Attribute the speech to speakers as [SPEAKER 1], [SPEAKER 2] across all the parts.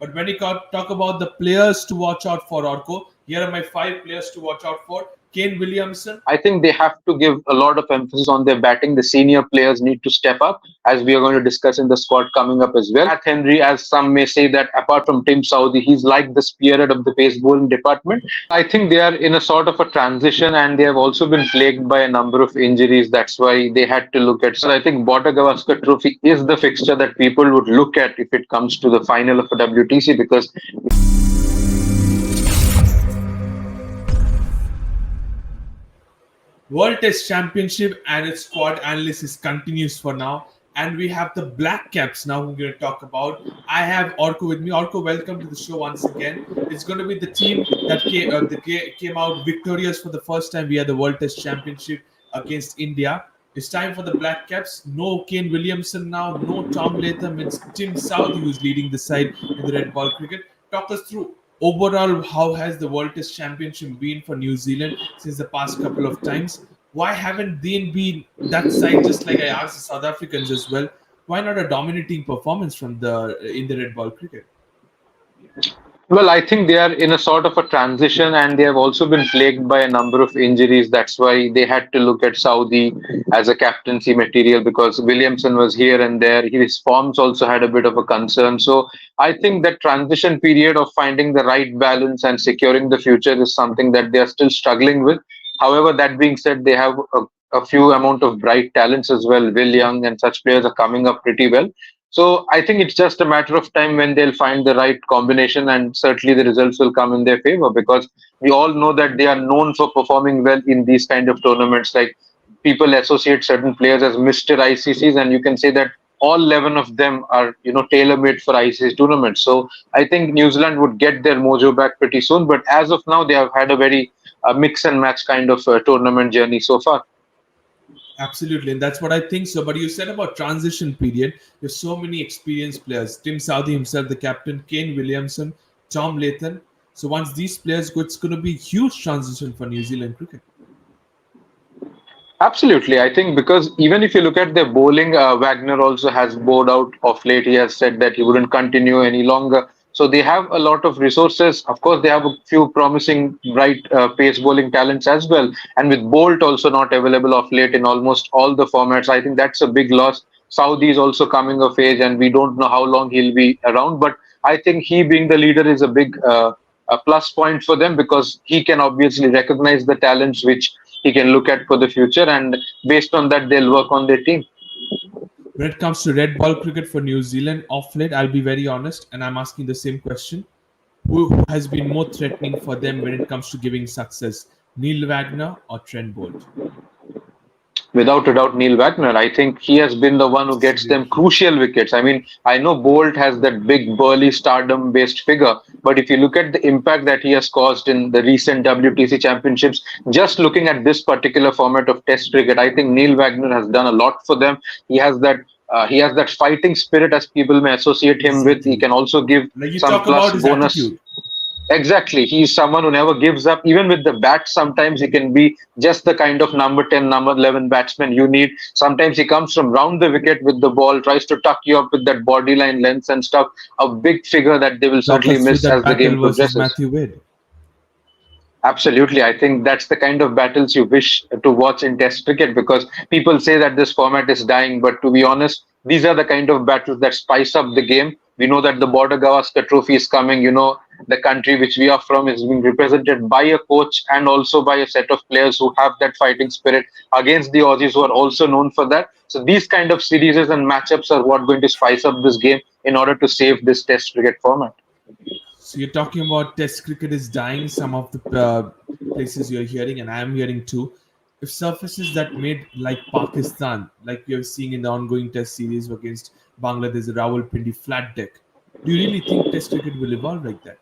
[SPEAKER 1] But when you talk about the players to watch out for, Orko, here are my 5 players to watch out for. Kane Williamson.
[SPEAKER 2] I think they have to give a lot of emphasis on their batting. The senior players need to step up, as we are going to discuss in the squad coming up as well. Matt Henry, as some may say, that apart from Tim Southee, he's like the spearhead of the pace bowling department. I think they are in a sort of a transition, and they have also been plagued by a number of injuries. That's why they had to look at. So I think Border Gavaskar Trophy is the fixture that people would look at if it comes to the final of a WTC, because
[SPEAKER 1] World Test Championship and its squad analysis continues for now. And we have the Blackcaps now we're going to talk about. I have Orko with me. Orko, welcome to the show once again. It's going to be the team that came out victorious for the first time via the World Test Championship against India. It's time for the Blackcaps. No Kane Williamson now, no Tom Latham. It's Tim Southee who's leading the side in the red ball cricket. Talk us through overall how has the World Test Championship been for New Zealand since the past couple of times. Why haven't they been that side, just like I asked the South Africans as well? Why not a dominating performance from in the red ball cricket?
[SPEAKER 2] well, I think they are in a sort of a transition, and they have also been plagued by a number of injuries. That's why they had to look at Saudi as a captaincy material, because Williamson was here and there. His forms also had a bit of a concern. So I think that transition period of finding the right balance and securing the future is something that they are still struggling with. However, that being said, they have a few amount of bright talents as well. Will Young and such players are coming up pretty well. So I think it's just a matter of time when they'll find the right combination, and certainly the results will come in their favor, because we all know that they are known for performing well in these kind of tournaments. Like, people associate certain players as Mr. ICCs, and you can say that all 11 of them are, tailor-made for ICC tournaments. So I think New Zealand would get their mojo back pretty soon. But as of now, they have had a very mix and match kind of tournament journey so far.
[SPEAKER 1] Absolutely, and that's what I think so. But you said about transition period. There's so many experienced players. Tim Southee himself, the captain, Kane Williamson, Tom Latham. So once these players go, it's going to be a huge transition for New Zealand cricket.
[SPEAKER 2] Absolutely. I think because even if you look at their bowling, Wagner also has bowled out of late. He has said that he wouldn't continue any longer. So they have a lot of resources. Of course, they have a few promising bright pace bowling talents as well. And with Bolt also not available of late in almost all the formats, I think that's a big loss. Saudi is also coming of age, and we don't know how long he'll be around. But I think he being the leader is a big a plus point for them, because he can obviously recognize the talents which he can look at for the future, and based on that, they'll work on their team.
[SPEAKER 1] When it comes to red ball cricket for New Zealand, off late, I'll be very honest, and I'm asking the same question. Who has been more threatening for them when it comes to giving success, Neil Wagner or Trent Bolt?
[SPEAKER 2] Without a doubt, Neil Wagner. I think he has been the one who gets them crucial wickets. I mean, I know Bolt has that big burly stardom based figure, but if you look at the impact that he has caused in the recent WTC championships, just looking at this particular format of Test cricket, I think Neil Wagner has done a lot for them. He has that fighting spirit, as people may associate him with. He can also give
[SPEAKER 1] Like you
[SPEAKER 2] some
[SPEAKER 1] talk about
[SPEAKER 2] plus
[SPEAKER 1] his
[SPEAKER 2] bonus.
[SPEAKER 1] attitude.
[SPEAKER 2] Exactly. He's someone who never gives up. Even with the bat, sometimes he can be just the kind of number 10, number 11 batsman you need. Sometimes he comes from round the wicket with the ball, tries to tuck you up with that body line length and stuff. A big figure that they will
[SPEAKER 1] Talk
[SPEAKER 2] certainly
[SPEAKER 1] us through
[SPEAKER 2] miss
[SPEAKER 1] that
[SPEAKER 2] as the
[SPEAKER 1] battle
[SPEAKER 2] game
[SPEAKER 1] versus
[SPEAKER 2] progresses.
[SPEAKER 1] Matthew Wade.
[SPEAKER 2] Absolutely. I think that's the kind of battles you wish to watch in Test cricket, because people say that this format is dying. But to be honest, these are the kind of battles that spice up the game. We know that the Border Gavaskar Trophy is coming. The country which we are from is being represented by a coach and also by a set of players who have that fighting spirit against the Aussies, who are also known for that. So these kind of series and matchups are what going to spice up this game in order to save this Test cricket format.
[SPEAKER 1] So you're talking about Test cricket is dying. Some of the places you're hearing, and I am hearing too. If surfaces that made like Pakistan, like we are seeing in the ongoing Test series against Bangladesh, the Rawalpindi flat deck, do you really think Test cricket will evolve like that?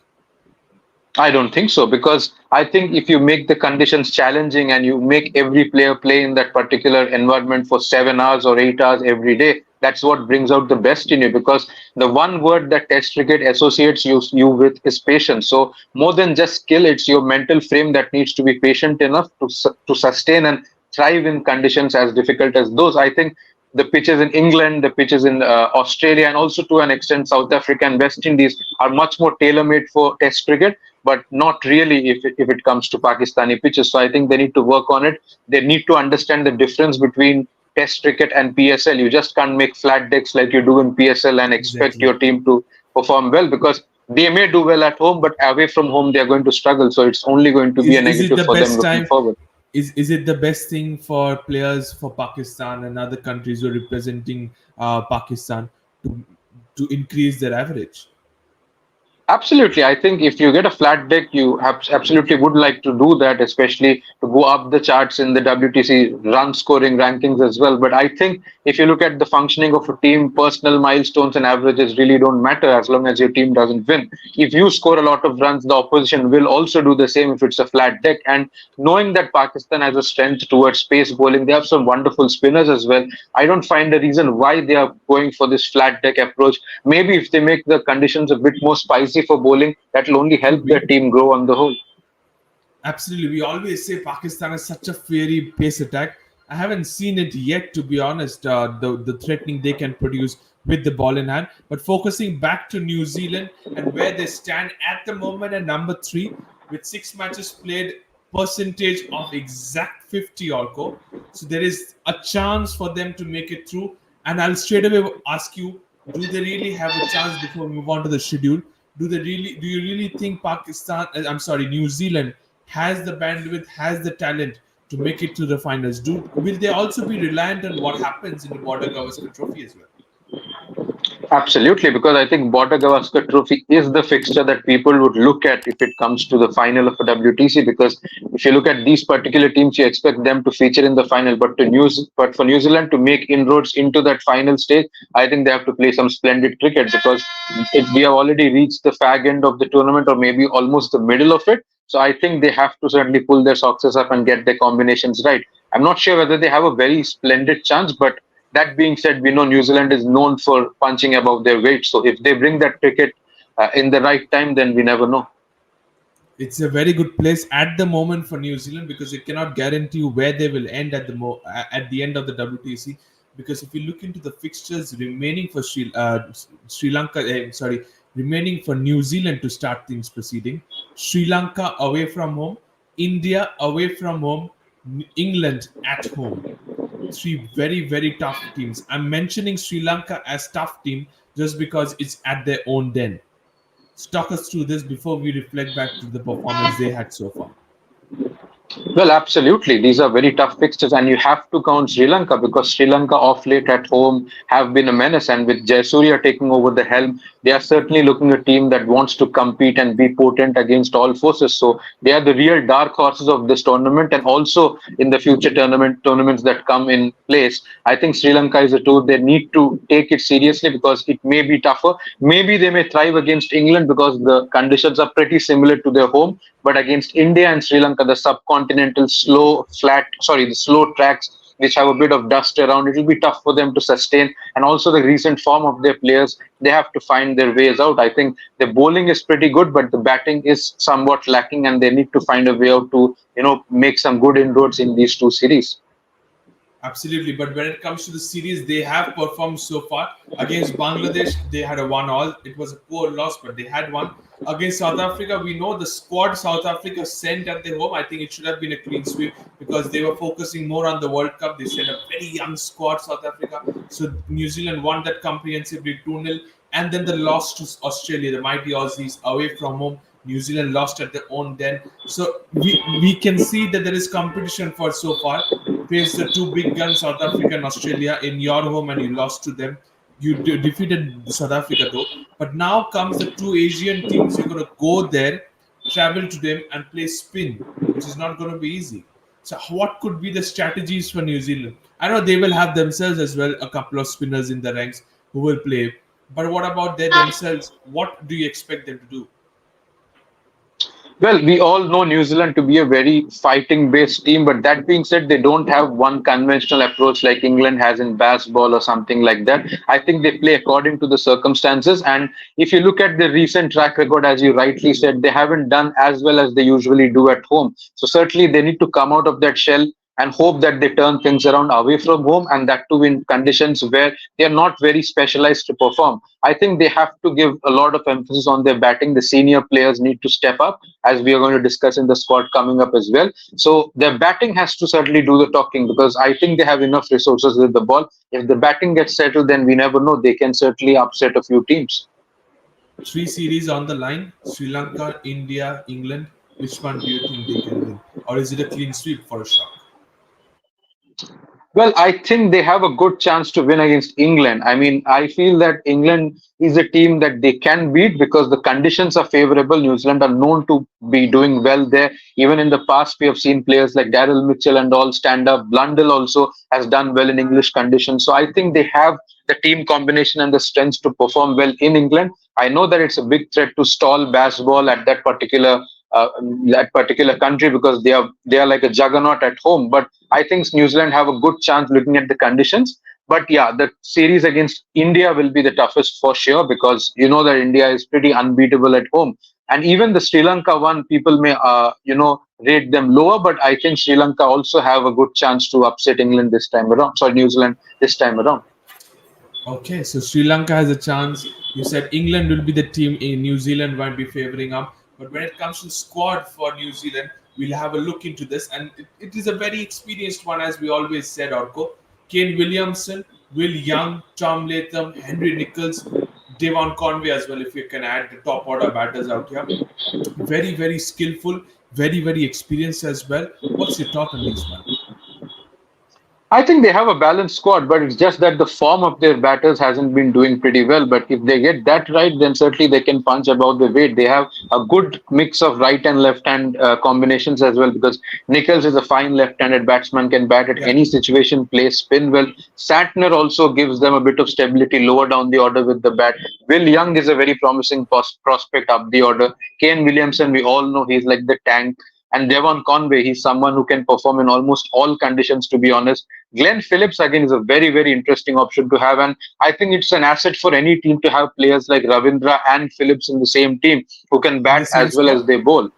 [SPEAKER 2] I don't think so, because I think if you make the conditions challenging and you make every player play in that particular environment for 7 hours or 8 hours every day, that's what brings out the best in you. Because the one word that Test cricket associates you with is patience. So more than just skill, it's your mental frame that needs to be patient enough to sustain and thrive in conditions as difficult as those. I think the pitches in England, the pitches in Australia, and also to an extent South Africa and West Indies are much more tailor-made for Test cricket, but not really if it comes to Pakistani pitches. So I think they need to work on it. They need to understand the difference between Test cricket and PSL. You just can't make flat decks like you do in PSL and expect
[SPEAKER 1] Exactly.
[SPEAKER 2] your team to perform well, because they may do well at home, but away from home they are going to struggle. So it's only going to be a
[SPEAKER 1] Is it
[SPEAKER 2] negative
[SPEAKER 1] the
[SPEAKER 2] for them
[SPEAKER 1] best
[SPEAKER 2] looking
[SPEAKER 1] time?
[SPEAKER 2] forward.
[SPEAKER 1] Is it the best thing for players for Pakistan and other countries who are representing Pakistan to increase their average?
[SPEAKER 2] Absolutely. I think if you get a flat deck, you absolutely would like to do that, especially to go up the charts in the WTC run scoring rankings as well. But I think if you look at the functioning of a team, personal milestones and averages really don't matter as long as your team doesn't win. If you score a lot of runs, the opposition will also do the same if it's a flat deck. And knowing that Pakistan has a strength towards pace bowling, they have some wonderful spinners as well. I don't find a reason why they are going for this flat deck approach. Maybe if they make the conditions a bit more spicy for bowling, that will only help
[SPEAKER 1] Could
[SPEAKER 2] their
[SPEAKER 1] be.
[SPEAKER 2] team grow on the whole.
[SPEAKER 1] Absolutely. We always say Pakistan is such a fiery pace attack. I haven't seen it yet, to be honest, the threatening they can produce with the ball in hand. But focusing back to New Zealand and where they stand at the moment at number three with 6 matches played, percentage of exact 50 Orco. So there is a chance for them to make it through. And I'll straight away ask you, do they really have a chance before we move on to the schedule? Do you really think I'm sorry, New Zealand has the bandwidth, has the talent to make it to the finals? Will they also be reliant on what happens in the Border Gavaskar Trophy as well?
[SPEAKER 2] Absolutely, because I think Border Gavaskar Trophy is the fixture that people would look at if it comes to the final of a WTC. Because if you look at these particular teams, you expect them to feature in the final. But for New Zealand to make inroads into that final stage, I think they have to play some splendid cricket, because we have already reached the fag end of the tournament, or maybe almost the middle of it. So I think they have to certainly pull their socks up and get their combinations right. I'm not sure whether they have a very splendid chance, but that being said, we know New Zealand is known for punching above their weight. So if they bring that cricket in the right time, then we never know.
[SPEAKER 1] It's a very good place at the moment for New Zealand because it cannot guarantee where they will end at the end of the WTC. Because if you look into the fixtures remaining for Sri Lanka, remaining for New Zealand to start things proceeding, Sri Lanka away from home, India away from home, England at home. Three very very tough teams. I'm mentioning Sri Lanka as tough team just because it's at their own den. Talk us through this before we reflect back to the performance they had so far.
[SPEAKER 2] Well, absolutely. These are very tough fixtures, and you have to count Sri Lanka, because Sri Lanka off late at home have been a menace. And with Jayasuriya taking over the helm, they are certainly looking a team that wants to compete and be potent against all forces. So they are the real dark horses of this tournament, and also in the future tournaments that come in place. I think Sri Lanka is a tour they need to take it seriously, because it may be tougher. Maybe they may thrive against England because the conditions are pretty similar to their home, but against India and Sri Lanka, the subcontinental the slow tracks which have a bit of dust around, it will be tough for them to sustain. And also the recent form of their players, they have to find their ways out. I think the bowling is pretty good, but the batting is somewhat lacking, and they need to find a way out to make some good inroads in these two series.
[SPEAKER 1] Absolutely, but when it comes to the series, they have performed so far. Against Bangladesh, they had a one-all. It was a poor loss, but they had one. Against South Africa, we know the squad South Africa sent at their home. I think it should have been a clean sweep because they were focusing more on the World Cup. They sent a very young squad, South Africa. So New Zealand won that comprehensively 2-0. And then the loss to Australia, the mighty Aussies away from home. New Zealand lost at their own den. So we can see that there is competition for so far. Faced the two big guns, South Africa and Australia, in your home, and you lost to them. You defeated South Africa though, but now comes the two Asian teams. You're going to go there, travel to them, and play spin, which is not going to be easy. So, what could be the strategies for New Zealand? I know they will have themselves as well a couple of spinners in the ranks who will play, but what about they themselves? What do you expect them to do?
[SPEAKER 2] Well, we all know New Zealand to be a very fighting based team, but that being said, they don't have one conventional approach like England has in baseball or something like that. I think they play according to the circumstances. And if you look at the recent track record, as you rightly said, they haven't done as well as they usually do at home. So certainly they need to come out of that shell and hope that they turn things around away from home, and that too in conditions where they are not very specialized to perform. I think they have to give a lot of emphasis on their batting. The senior players need to step up, as we are going to discuss in the squad coming up as well. So their batting has to certainly do the talking, because I think they have enough resources with the ball. If the batting gets settled, then we never know. They can certainly upset a few teams.
[SPEAKER 1] Three series on the line: Sri Lanka, India, England. Which one do you think they can win? Or is it a clean sweep for a shock?
[SPEAKER 2] Well, I think they have a good chance to win against England. I mean, I feel that England is a team that they can beat because the conditions are favorable. New Zealand are known to be doing well there. Even in the past, we have seen players like Daryl Mitchell and all stand up. Blundell also has done well in English conditions. So I think they have the team combination and the strengths to perform well in England. I know that it's a big threat to stall baseball at uh, that particular country, because they are like a juggernaut at home. But I think New Zealand have a good chance looking at the conditions. But yeah, the series against India will be the toughest for sure, because you know that India is pretty unbeatable at home. And even the Sri Lanka one, people may rate them lower, but I think Sri Lanka also have a good chance to upset England this time around. Sorry, New Zealand this time around.
[SPEAKER 1] Okay, so Sri Lanka has a chance. You said England will be the team in New Zealand might be favoring up. But when it comes to squad for New Zealand, we'll have a look into this. And it is a very experienced one, as we always said, Orko. Kane Williamson, Will Young, Tom Latham, Henry Nichols, Devon Conway as well, if you can add the top order batters out here. Very, very skillful, very, very experienced as well. What's your thought on these, man?
[SPEAKER 2] I think they have a balanced squad, but it's just that the form of their batters hasn't been doing pretty well. But if they get that right, then certainly they can punch above the weight. They have a good mix of right and left hand combinations as well, because Nichols is a fine left handed batsman, can bat at
[SPEAKER 1] Yeah.
[SPEAKER 2] any situation, play spin well. Santner also gives them a bit of stability lower down the order with the bat. Will Young is a very promising prospect up the order. Kane Williamson, we all know he's like the tank. And Devon Conway, he's someone who can perform in almost all conditions, to be honest. Glenn Phillips, again, is a very, very interesting option to have. And I think it's an asset for any team to have players like Ravindra and Phillips in the same team who can
[SPEAKER 1] In the
[SPEAKER 2] bat
[SPEAKER 1] same
[SPEAKER 2] as well as
[SPEAKER 1] squad?
[SPEAKER 2] they bowl.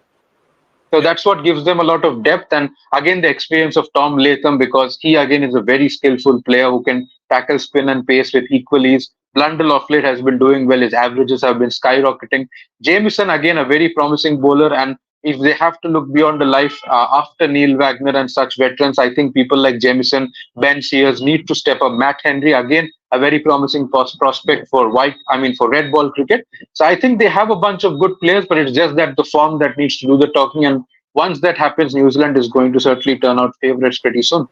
[SPEAKER 2] So
[SPEAKER 1] Yeah.
[SPEAKER 2] that's what gives them a lot of depth. And again, the experience of Tom Latham, because he again is a very skillful player who can tackle spin and pace with equal ease. Blundell of late has been doing well. His averages have been skyrocketing. Jamieson, again, a very promising bowler. And if they have to look beyond the life after Neil Wagner and such veterans, I think people like Jamieson, Ben Sears need to step up. Matt Henry, again, a very promising prospect for for red ball cricket. So I think they have a bunch of good players, but it's just that the form that needs to do the talking. And once that happens, New Zealand is going to certainly turn out favorites pretty soon.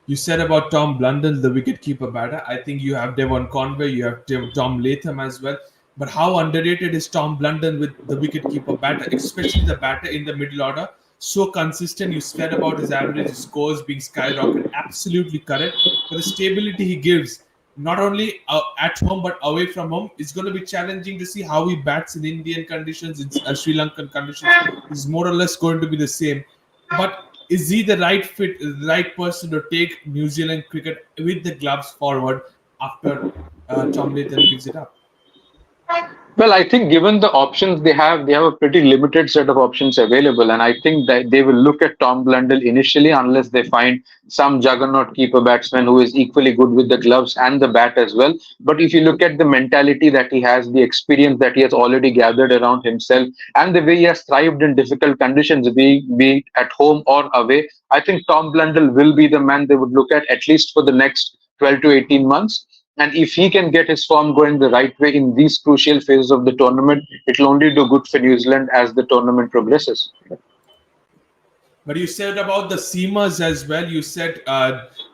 [SPEAKER 1] You said about Tom Blundell, the wicket-keeper batter. I think you have Devon Conway, you have Tom Latham as well. But how underrated is Tom Blundell with the wicket-keeper batter, especially the batter in the middle order? So consistent. You said about his average scores being skyrocketed. Absolutely correct. But the stability he gives, not only at home but away from home, it's going to be challenging to see how he bats in Indian conditions, in Sri Lankan conditions. Is more or less going to be the same. But is he the right fit, the right person to take New Zealand cricket with the gloves forward after Tom Latham gives it up?
[SPEAKER 2] Well, I think given the options they have a pretty limited set of options available, and I think that they will look at Tom Blundell initially unless they find some juggernaut keeper batsman who is equally good with the gloves and the bat as well. But if you look at the mentality that he has, the experience that he has already gathered around himself, and the way he has thrived in difficult conditions, be it at home or away, I think Tom Blundell will be the man they would look at least for the next 12 to 18 months. And if he can get his form going the right way in these crucial phases of the tournament, it will only do good for New Zealand as the tournament progresses.
[SPEAKER 1] But you said about the seamers as well. You said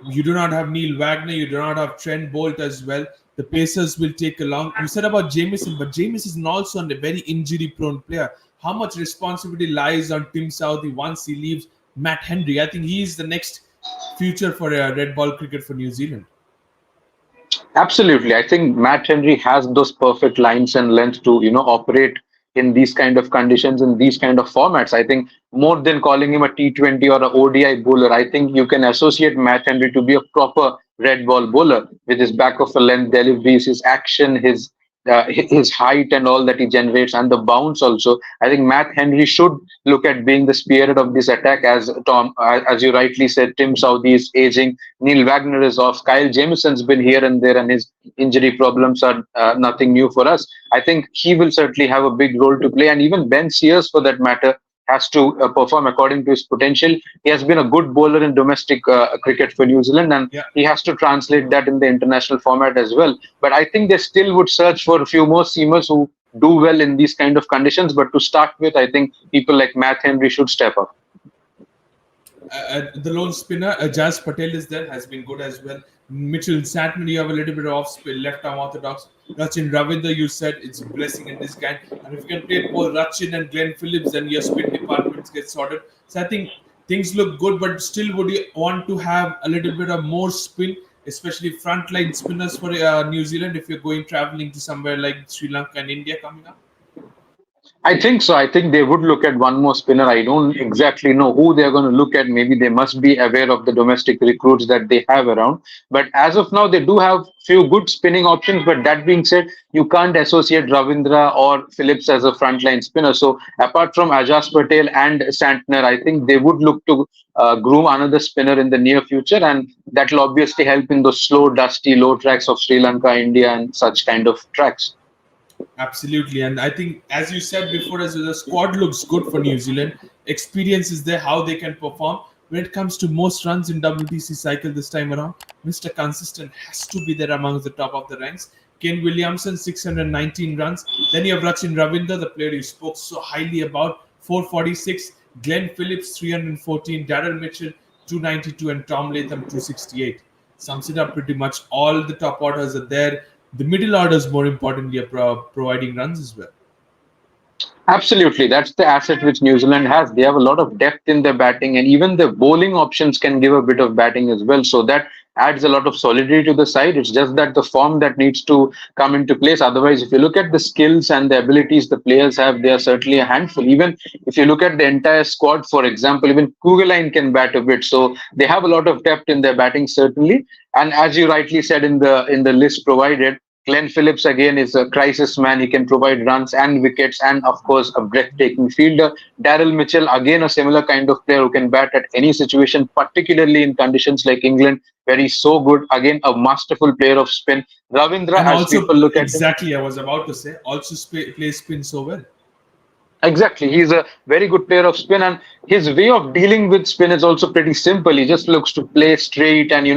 [SPEAKER 1] you do not have Neil Wagner, you do not have Trent Bolt as well. The Pacers will take a long. You said about Jamieson, but Jamieson is also a very injury-prone player. How much responsibility lies on Tim Southey once he leaves Matt Henry? I think he is the next future for red ball cricket for New Zealand.
[SPEAKER 2] Absolutely. I think Matt Henry has those perfect lines and length to, operate in these kind of conditions, in these kind of formats. I think more than calling him a T20 or a ODI bowler, I think you can associate Matt Henry to be a proper red ball bowler with his back of the length deliveries, his action, his his height and all that he generates, and the bounce also. I think Matt Henry should look at being the spearhead of this attack. As you rightly said, Tim Southee is aging, Neil Wagner is off, Kyle Jamison's been here and there, and his injury problems are nothing new for us. I think he will certainly have a big role to play, and even Ben Sears, for that matter, has to perform according to his potential. He has been a good bowler in domestic cricket for New Zealand, and
[SPEAKER 1] Yeah,
[SPEAKER 2] he has to translate that in the international format as well. But I think they still would search for a few more seamers who do well in these kind of conditions. But to start with, I think people like Matt Henry should step up.
[SPEAKER 1] the lone spinner, Jazz Patel is there, has been good as well. Mitchell Santner, you have a little bit of off spin, left arm orthodox. Rachin Ravindra, you said it's a blessing in disguise. And if you can play both Rachin and Glenn Phillips, then your spin departments get sorted. So I think things look good, but still, would you want to have a little bit of more spin, especially frontline spinners for New Zealand if you're going traveling to somewhere like Sri Lanka and India coming up?
[SPEAKER 2] I think so. I think they would look at one more spinner. I don't exactly know who they're going to look at. Maybe they must be aware of the domestic recruits that they have around. But as of now, they do have few good spinning options. But that being said, you can't associate Ravindra or Phillips as a frontline spinner. So apart from Ajaz Patel and Santner, I think they would look to groom another spinner in the near future, and that will obviously help in those slow, dusty, low tracks of Sri Lanka, India, and such kind of tracks.
[SPEAKER 1] Absolutely, and I think, as you said before, as well, the squad looks good for New Zealand. Experience is there, how they can perform. When it comes to most runs in WTC cycle this time around, Mr. Consistent has to be there amongst the top of the ranks. Ken Williamson, 619 runs. Then you have Rachin Ravindra, the player you spoke so highly about, 446. Glenn Phillips, 314. Darrell Mitchell, 292. And Tom Latham, 268. Sums it up pretty much. All the top orders are there. The middle orders, more importantly, are providing runs as well.
[SPEAKER 2] Absolutely, that's the asset which New Zealand has. They have a lot of depth in their batting, and even the bowling options can give a bit of batting as well. So that adds a lot of solidity to the side. It's just that the form that needs to come into place. Otherwise, if you look at the skills and the abilities the players have, they are certainly a handful. Even if you look at the entire squad, for example, even Kugeline can bat a bit. So they have a lot of depth in their batting, certainly. And as you rightly said in the list provided, Glenn Phillips again is a crisis man. He can provide runs and wickets, and of course a breathtaking fielder. Darrell Mitchell, again a similar kind of player who can bat at any situation, particularly in conditions like England, where he's so good. Again, a masterful player of spin. Ravindra,
[SPEAKER 1] And
[SPEAKER 2] as
[SPEAKER 1] also,
[SPEAKER 2] people look at him,
[SPEAKER 1] exactly, I was about to say, also plays spin so well.
[SPEAKER 2] exactly, he's a very good player of spin, and his way of dealing with spin is also pretty simple. He just looks to play straight and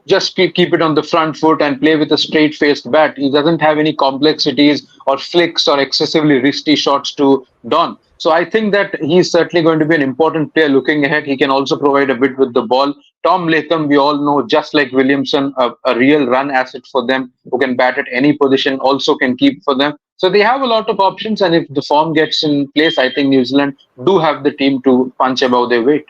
[SPEAKER 2] just keep it on the front foot and play with a straight-faced bat. He doesn't have any complexities or flicks or excessively risky shots to don. So I think that he's certainly going to be an important player looking ahead. He can also provide a bit with the ball. Tom Latham, we all know, just like Williamson, a real run asset for them, who can bat at any position, also can keep for them. So they have a lot of options, and if the form gets in place, I think New Zealand do have the team to punch above their weight.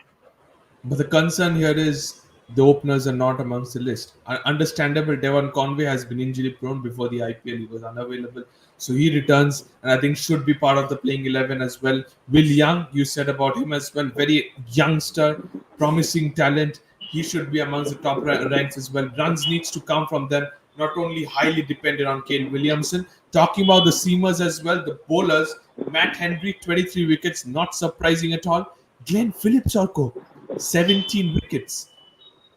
[SPEAKER 1] But the concern here is the openers are not amongst the list. Understandable, Devon Conway has been injury prone before the IPL. He was unavailable. So he returns and I think should be part of the playing 11 as well. Will Young, you said about him as well, very youngster, promising talent. He should be amongst the top ranks as well. Runs needs to come from them, not only highly dependent on Kane Williamson. Talking about the seamers as well, the bowlers, Matt Henry, 23 wickets, not surprising at all. Glenn Phillips, Orko, 17 wickets.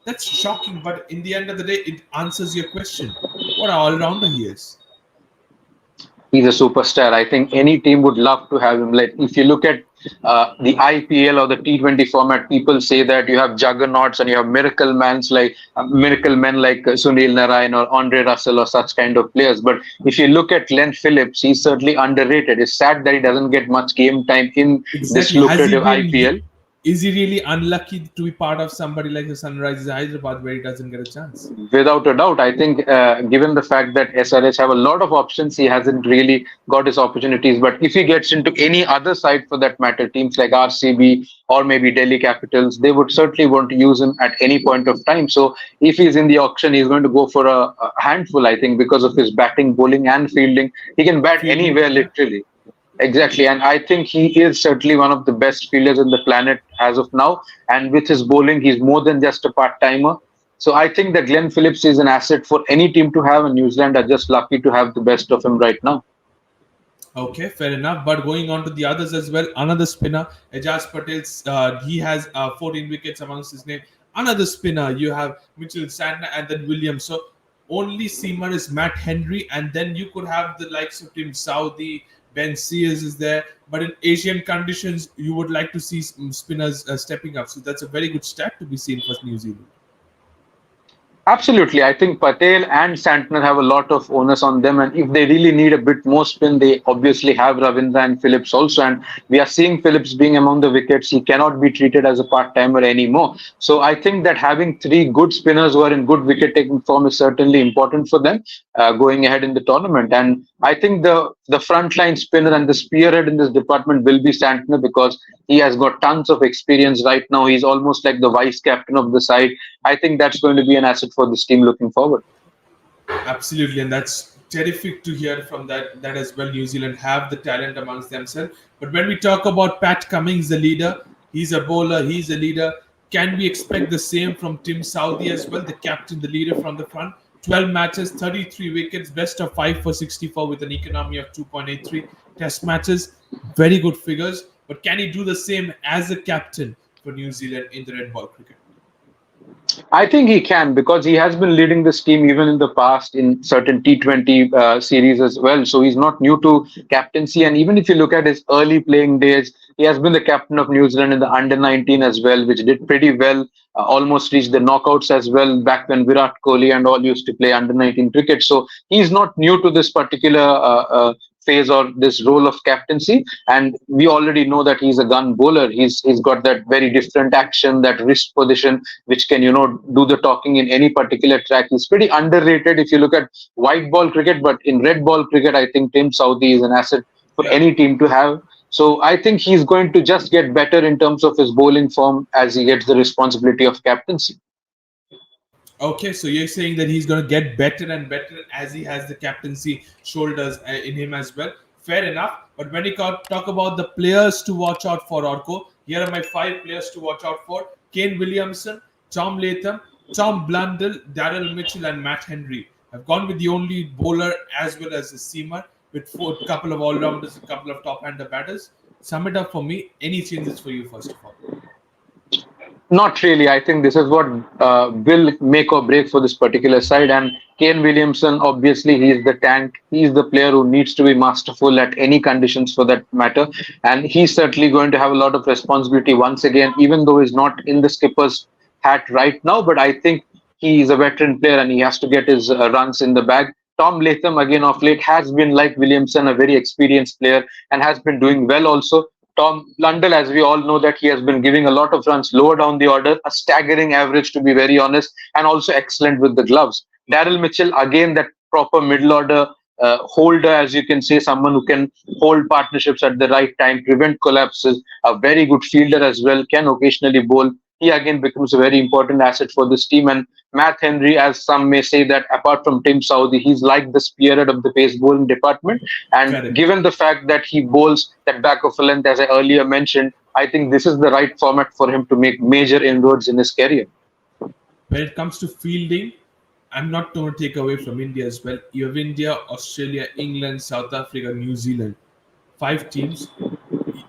[SPEAKER 1] That's shocking, but in the end of the day, it answers your question. What an all-rounder he is.
[SPEAKER 2] He's a superstar. I think any team would love to have him. Like if you look at the IPL or the T20 format, people say that you have juggernauts and you have miracle men like Sunil Narayan or Andre Russell or such kind of players. But if you look at Glenn Phillips, he's certainly underrated. It's sad that he doesn't get much game time in this
[SPEAKER 1] Exactly.
[SPEAKER 2] lucrative IPL.
[SPEAKER 1] Is he really unlucky to be part of somebody like the Sunrisers Hyderabad where he doesn't get a chance?
[SPEAKER 2] Without a doubt, I think given the fact that SRH have a lot of options, he hasn't really got his opportunities. But if he gets into any other side for that matter, teams like RCB or maybe Delhi Capitals, they would certainly want to use him at any point of time. So if he's in the auction, he's going to go for a handful, I think, because of his batting, bowling and fielding. He can bat anywhere, literally. Exactly, and I think he is certainly one of the best fielders on the planet as of now. And with his bowling, he's more than just a part timer. So I think that Glenn Phillips is an asset for any team to have, and New Zealand are just lucky to have the best of him right now.
[SPEAKER 1] Okay, fair enough. But going on to the others as well, another spinner, Ajaz Patel, he has 14 wickets amongst his name. Another spinner, you have Mitchell Santner and then Williams. So only seamer is Matt Henry, and then you could have the likes of Tim Southey, Ben Sears is there. But in Asian conditions, you would like to see spinners stepping up. So that's a very good stat to be seen for New Zealand.
[SPEAKER 2] Absolutely. I think Patel and Santner have a lot of onus on them. And if they really need a bit more spin, they obviously have Ravindra and Phillips also. And we are seeing Phillips being among the wickets. He cannot be treated as a part timer anymore. So I think that having three good spinners who are in good wicket taking form is certainly important for them going ahead in the tournament. And I think the frontline spinner and the spearhead in this department will be Santner because he has got tons of experience right now. He's almost like the vice captain of the side. I think that's going to be an asset for this team looking forward.
[SPEAKER 1] Absolutely, and that's terrific to hear from that as well. New Zealand have the talent amongst themselves. But when we talk about Pat Cummins, the leader, he's a bowler, he's a leader. Can we expect the same from Tim Southey as well, the captain, the leader from the front? 12 matches, 33 wickets, best of 5 for 64 with an economy of 2.83. Test matches, very good figures. But can he do the same as a captain for New Zealand in the red ball cricket?
[SPEAKER 2] I think he can because he has been leading this team even in the past in certain T20 series as well. So he's not new to captaincy. And even if you look at his early playing days, he has been the captain of New Zealand in the under 19 as well, which did pretty well, almost reached the knockouts as well back when Virat Kohli and all used to play under 19 cricket. So he's not new to this particular phase or this role of captaincy. And we already know that he's a gun bowler. He's got that very different action, that wrist position, which can, do the talking in any particular track. He's pretty underrated if you look at white ball cricket, but in red ball cricket, I think Tim Southey is an asset for
[SPEAKER 1] Yeah.
[SPEAKER 2] any team to have. So I think he's going to just get better in terms of his bowling form as he gets the responsibility of captaincy.
[SPEAKER 1] Okay, so you're saying that he's going to get better and better as he has the captaincy shoulders in him as well. Fair enough. But when you talk about the players to watch out for, Orko, here are my 5 players to watch out for: Kane Williamson, Tom Latham, Tom Blundell, Daryl Mitchell, and Matt Henry. I've gone with the only bowler as well as a seamer with a couple of all-rounders, a couple of top-hander batters. Sum it up for me. Any changes for you, first of all?
[SPEAKER 2] Not really. I think this is what will make or break for this particular side. And Kane Williamson, obviously, he's the tank. He's the player who needs to be masterful at any conditions for that matter. And he's certainly going to have a lot of responsibility once again, even though he's not in the skipper's hat right now. But I think he is a veteran player and he has to get his runs in the bag. Tom Latham, again, of late, has been like Williamson, a very experienced player and has been doing well also. Tom Blundell, as we all know, that he has been giving a lot of runs lower down the order, a staggering average to be very honest, and also excellent with the gloves. Daryl Mitchell, again, that proper middle order holder, as you can say, someone who can hold partnerships at the right time, prevent collapses, a very good fielder as well, can occasionally bowl. He again becomes a very important asset for this team. And Matt Henry, as some may say, that apart from Tim Southey, he's like the spearhead of the pace bowling department. And
[SPEAKER 1] Correct.
[SPEAKER 2] given the fact that he bowls that back of a length, as I earlier mentioned, I think this is the right format for him to make major inroads in his career.
[SPEAKER 1] When it comes to fielding, I'm not going to take away from India as well. You have India, Australia, England, South Africa, New Zealand. 5 teams.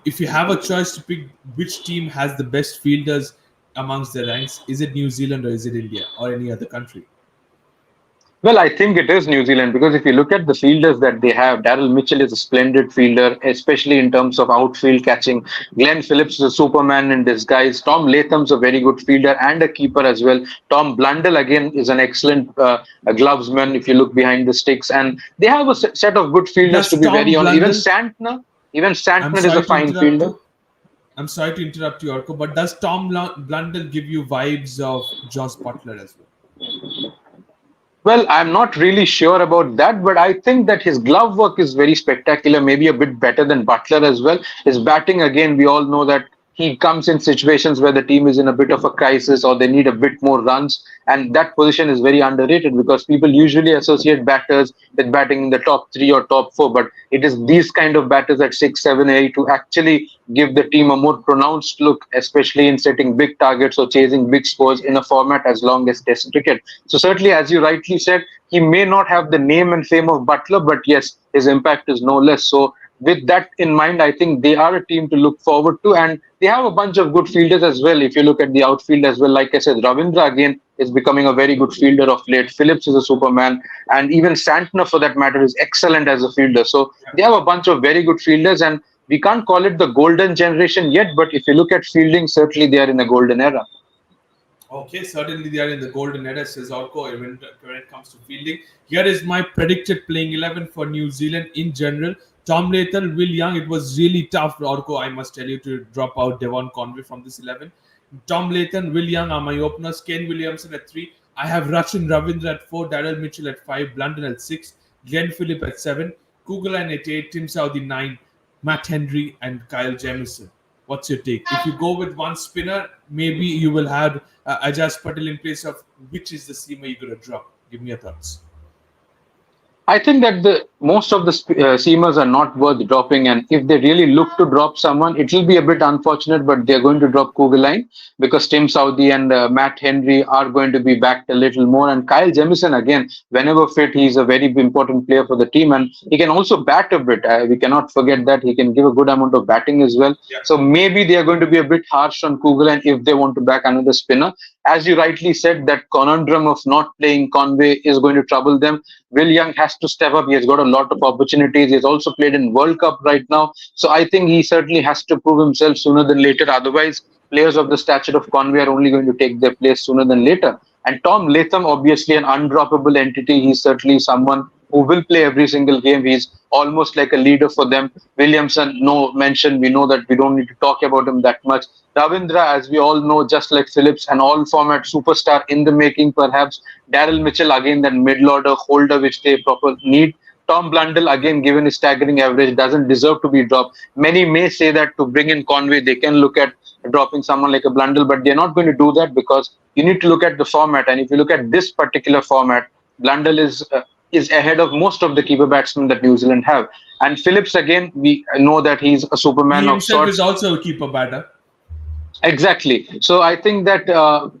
[SPEAKER 1] If you have a choice to pick which team has the best fielders amongst the ranks, is it New Zealand or is it India or any other country?
[SPEAKER 2] Well, I think it is New Zealand because if you look at the fielders that they have, Daryl Mitchell is a splendid fielder, especially in terms of outfield catching. Glenn Phillips is a superman in disguise. Tom Latham's a very good fielder and a keeper as well. Tom Blundell, again, is an excellent glovesman if you look behind the sticks. And they have a set of good fielders,
[SPEAKER 1] Does
[SPEAKER 2] to be
[SPEAKER 1] Tom
[SPEAKER 2] very honest.
[SPEAKER 1] Blundell?
[SPEAKER 2] Even
[SPEAKER 1] I'm
[SPEAKER 2] Santner is
[SPEAKER 1] sorry
[SPEAKER 2] a
[SPEAKER 1] to
[SPEAKER 2] fine
[SPEAKER 1] interrupt
[SPEAKER 2] fielder.
[SPEAKER 1] you. I'm sorry to interrupt you, Orko, but does Tom Blundell give you vibes of Josh Butler as well?
[SPEAKER 2] Well, I'm not really sure about that, but I think that his glove work is very spectacular, maybe a bit better than Butler as well. His batting, again, we all know that he comes in situations where the team is in a bit of a crisis or they need a bit more runs. And that position is very underrated because people usually associate batters with batting in the top three or top four. But it is these kind of batters at six, seven, eight who actually give the team a more pronounced look, especially in setting big targets or chasing big scores in a format as long as Test cricket. So certainly, as you rightly said, he may not have the name and fame of Butler, but yes, his impact is no less. So with that in mind, I think they are a team to look forward to, and they have a bunch of good fielders as well. If you look at the outfield as well, like I said, Ravindra again is becoming a very good fielder of late. Phillips is a superman, and even Santner, for that matter, is excellent as a fielder. So they have a bunch of very good fielders, and we can't call it the golden generation yet, but if you look at fielding, certainly they are in a golden era.
[SPEAKER 1] Okay, certainly they are in the golden era, says Orko, when it comes to fielding. Here is my predicted playing 11 for New Zealand in general. Tom Latham, Will Young. It was really tough, Orko, I must tell you, to drop out Devon Conway from this 11. Tom Latham, Will Young are my openers. Ken Williamson at 3. I have Rachin Ravindra at 4. Daryl Mitchell at 5. Blunden at 6. Glenn Phillip at 7. Kugelan at 8. Tim Southey 9. Matt Henry and Kyle Jamieson. What's your take? If you go with one spinner, maybe you will have Ajaz Patel in place of which is the seamer you're going to drop. Give me your thoughts.
[SPEAKER 2] I think that the most of the seamers are not worth dropping, and if they really look to drop someone, it will be a bit unfortunate. But they're going to drop Kugelheim because Tim Southey and Matt Henry are going to be backed a little more. And Kyle Jamieson again, whenever fit, he's a very important player for the team, and he can also bat a bit. We cannot forget that he can give a good amount of batting as well.
[SPEAKER 1] Yeah.
[SPEAKER 2] So maybe they are going to be a bit harsh on Kugelheim if they want to back another spinner. As you rightly said, that conundrum of not playing Conway is going to trouble them. Will Young has to step up. He has got a lot of opportunities. He's also played in World Cup right now. So I think he certainly has to prove himself sooner than later. Otherwise, players of the stature of Conway are only going to take their place sooner than later. And Tom Latham, obviously an undroppable entity. He's certainly someone who will play every single game. He's almost like a leader for them. Williamson, no mention. We know that we don't need to talk about him that much. Ravindra, as we all know, just like Phillips, an all-format superstar in the making, perhaps. Daryl Mitchell, again, that middle-order holder which they proper need. Tom Blundell, again, given his staggering average, doesn't deserve to be dropped. Many may say that to bring in Conway, they can look at dropping someone like a Blundell, but they're not going to do that because you need to look at the format. And if you look at this particular format, Blundell is ahead of most of the keeper batsmen that New Zealand have. And Phillips, again, we know that he's a
[SPEAKER 1] He
[SPEAKER 2] superman of
[SPEAKER 1] himself
[SPEAKER 2] sorts.
[SPEAKER 1] is also a keeper batter.
[SPEAKER 2] Exactly. So I think that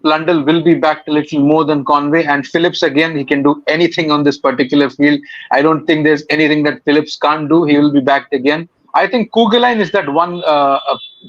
[SPEAKER 2] Blundell will be backed a little more than Conway. And Phillips, again, he can do anything on this particular field. I don't think there's anything that Phillips can't do. He will be backed again. I think Kugelheim is that one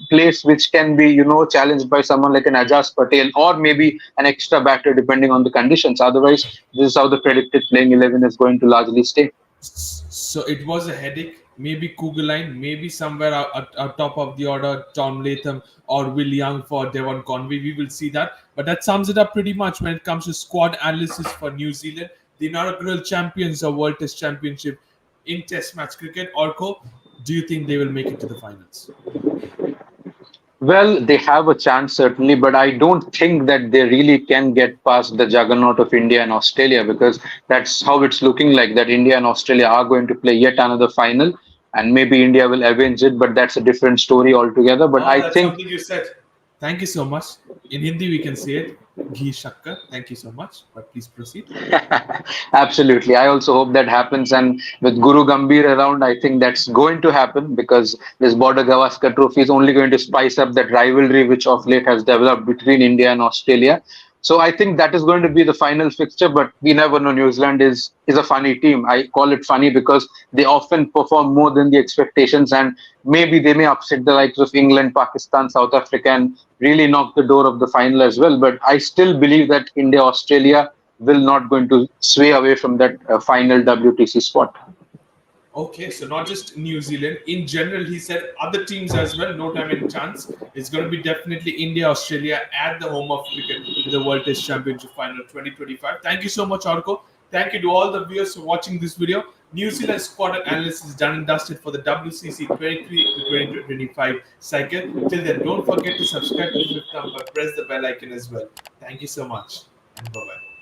[SPEAKER 2] place which can be, challenged by someone like an Ajaz Patel or maybe an extra batter depending on the conditions. Otherwise, this is how the predicted playing 11 is going to largely stay.
[SPEAKER 1] So it was a headache. Maybe Kugelheim, maybe somewhere at top of the order, Tom Latham or Will Young for Devon Conway. We will see that. But that sums it up pretty much when it comes to squad analysis for New Zealand, the inaugural champions of World Test Championship in Test match cricket. Orko, do you think they will make it to the finals?
[SPEAKER 2] Well, they have a chance certainly, but I don't think that they really can get past the juggernaut of India and Australia because that's how it's looking like that India and Australia are going to play yet another final and maybe India will avenge it, but that's a different story altogether. But
[SPEAKER 1] Oh,
[SPEAKER 2] I
[SPEAKER 1] that's
[SPEAKER 2] think
[SPEAKER 1] something you said. Thank you so much. In Hindi, we can say it. Ghee shakkar. Thank you so much. But please proceed.
[SPEAKER 2] absolutely. I also hope that happens. And with Guru Gambhir around, I think that's going to happen because this Border Gavaskar Trophy is only going to spice up that rivalry which of late has developed between India and Australia. So I think that is going to be the final fixture, but we never know. New Zealand is a funny team. I call it funny because they often perform more than the expectations, and maybe they may upset the likes of England, Pakistan, South Africa, and really knock the door of the final as well. But I still believe that India, Australia will not going to sway away from that final WTC spot.
[SPEAKER 1] Okay, so not just New Zealand. In general, he said other teams as well, no time in chance. It's going to be definitely India, Australia at the home of cricket to the World Test Championship Final 2025. Thank you so much, Orko. Thank you to all the viewers for watching this video. New Zealand squad analysis is done and dusted for the WCC 23 to 2025 cycle. Till then, don't forget to subscribe to the fifth number, press the bell icon as well. Thank you so much, and bye-bye.